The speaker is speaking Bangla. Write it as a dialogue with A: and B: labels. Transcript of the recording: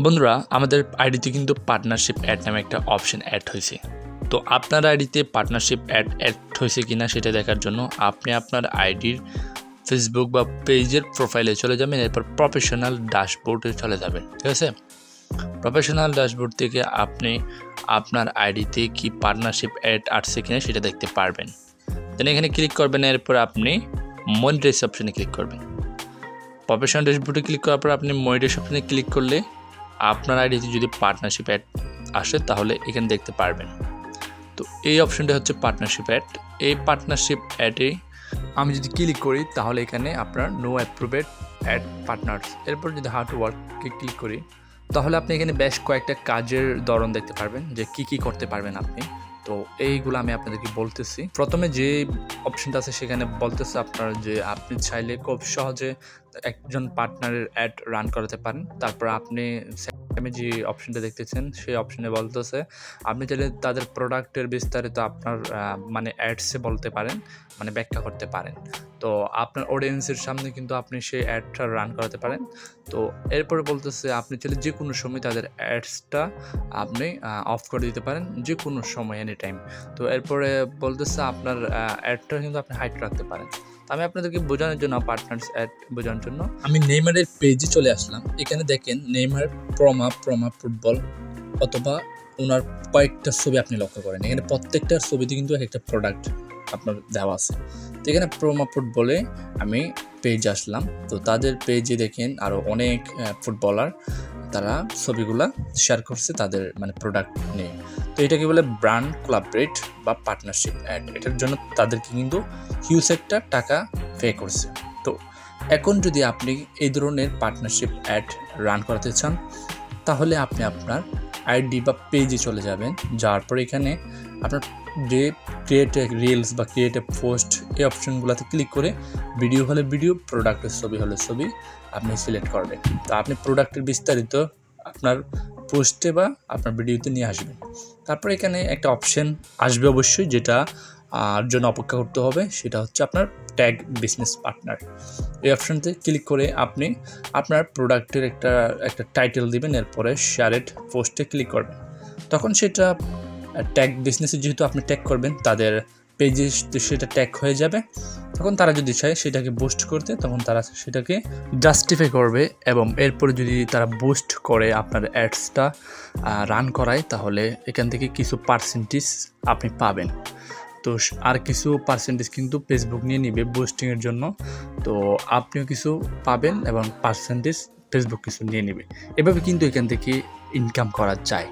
A: বন্ধুরা, আমাদের আইডিতে কিন্তু পার্টনারশিপ অ্যাড নামে একটা অপশন অ্যাড হয়েছে। তো আপনার আইডিতে পার্টনারশিপ অ্যাড হয়েছে কিনা সেটা দেখার জন্য আপনি আপনার আইডির ফেসবুক বা পেজের প্রোফাইলে চলে যাবেন, এরপর প্রফেশনাল ড্যাশবোর্ডে চলে যাবেন। ঠিক আছে, প্রফেশনাল ড্যাশবোর্ড থেকে আপনি আপনার আইডিতে কি পার্টনারশিপ অ্যাড আসছে কিনা সেটা দেখতে পারবেন। দেন এখানে ক্লিক করবেন, এরপর আপনি মনিটাইজ অপশনে ক্লিক করবেন। প্রফেশনাল ড্যাশবোর্ডে ক্লিক করার পর আপনি মনিটাইজ অপশনে ক্লিক করলে আপনার আইডিতে যদি পার্টনারশিপ অ্যাড আসে তাহলে এখানে দেখতে পারবেন। তো এই অপশনটা হচ্ছে পার্টনারশিপ অ্যাড। এই পার্টনারশিপ অ্যাডে আমি যদি ক্লিক করি তাহলে এখানে আপনার নো অ্যাপ্রুভেড অ্যাড পার্টনার্স, এরপর যদি হাউ টু ওয়ার্ককে ক্লিক করি তাহলে আপনি এখানে বেশ কয়েকটা কাজের ধরন দেখতে পারবেন যে কি করতে পারবেন আপনি। তো এইগুলো আমি আপনাদেরকে বলতেছি। প্রথমে যে অপশনটা আছে সেখানে বলতেছে আপনার যে আপনি চাইলে খুব সহজে একজন পার্টনারের অ্যাড রান করাতে পারেন। তারপর আপনি আমি যে অপশনটা দেখতেছেন সেই অপশনে বলতেছে আপনি চাইলে তাদের প্রোডাক্টের বিস্তারিত আপনার মানে অ্যাডসে বলতে পারেন, মানে ব্যাখ্যা করতে পারেন। তো আপনার অডিয়েন্সের সামনে কিন্তু আপনি সেই অ্যাডটা রান করাতে পারেন। তো এরপরে বলতেছে আপনি চাইলে যে কোনো সময় তাদের অ্যাডসটা আপনি অফ করে দিতে পারেন, যে কোনো সময় এনি টাইম। তো এরপরে বলতেছে আপনার অ্যাডটা কিন্তু আপনি হাইড রাখতে পারেন। আমি আপনাদেরকে বোঝানোর জন্য পার্টনার্স অ্যাড বোঝানোর জন্য আমি নেইমারের পেজে চলে আসলাম। এখানে দেখেন নেইমার প্রমা ফুটবল অথবা ওনার কয়েকটা ছবি আপনি লক্ষ্য করেন, এখানে প্রত্যেকটার ছবিতে কিন্তু একটা প্রোডাক্ট আপনার দেওয়া আছে। তো এখানে প্রমা ফুটবলে আমি পেজ আসলাম। তো তাদের পেজে দেখেন আরও অনেক ফুটবলার তারা ছবিগুলা শেয়ার করছে তাদের মানে প্রোডাক্ট নিয়ে। তো এটাকে বলে ব্র্যান্ড কোলাবরেট বা পার্টনারশিপ অ্যাড। এটার জন্য তাদেরকে কিন্তু হিউজ একটা টাকা পে করছে। তো এখন যদি আপনি এই ধরনের পার্টনারশিপ অ্যাড রান করাতে চান তাহলে আপনি আপনার আইডি বা পেজে চলে যাবেন। যাওয়ার পর এখানে আপনার যে ক্রিয়েট রিলস বা ক্রিয়েট এ পোস্ট এই অপশনগুলোতে ক্লিক করে ভিডিও হলে ভিডিও, প্রোডাক্টের ছবি হলে ছবি আপনি সিলেক্ট করবেন। তো আপনি প্রোডাক্টের বিস্তারিত আপনার পোস্টে বা আপনার ভিডিওতে নিয়ে আসবেন। তারপর এখানে একটা অপশন আসবে অবশ্যই, যেটা জন্য অপেক্ষা করতে হবে, সেটা হচ্ছে আপনার ট্যাগ বিজনেস পার্টনার। এই অপশনতে ক্লিক করে আপনি আপনার প্রোডাক্টের একটা টাইটেল দিবেন, এরপরে শেয়ারেড পোস্টে ক্লিক করবেন। তখন সেটা ট্যাগ বিজনেসে যেহেতু আপনি ট্যাগ করবেন তাদের পেজে সেটা ট্যাগ হয়ে যাবে। তখন তারা যদি চায় সেটাকে বুস্ট করতে তখন তারা সেটাকে জাস্টিফাই করবে, এবং এরপরে যদি তারা বুস্ট করে আপনার অ্যাডসটা রান করায় তাহলে এখান থেকে কিছু পার্সেন্টেজ আপনি পাবেন। তো আর কিছু পার্সেন্টেজ কিন্তু ফেসবুক নিয়ে নিবে বুস্টিংয়ের জন্য। তো আপনিও কিছু পাবেন এবং পার্সেন্টেজ ফেসবুক কিছু নিয়ে নেবে। এভাবে কিন্তু এখান থেকে ইনকাম করা যায়।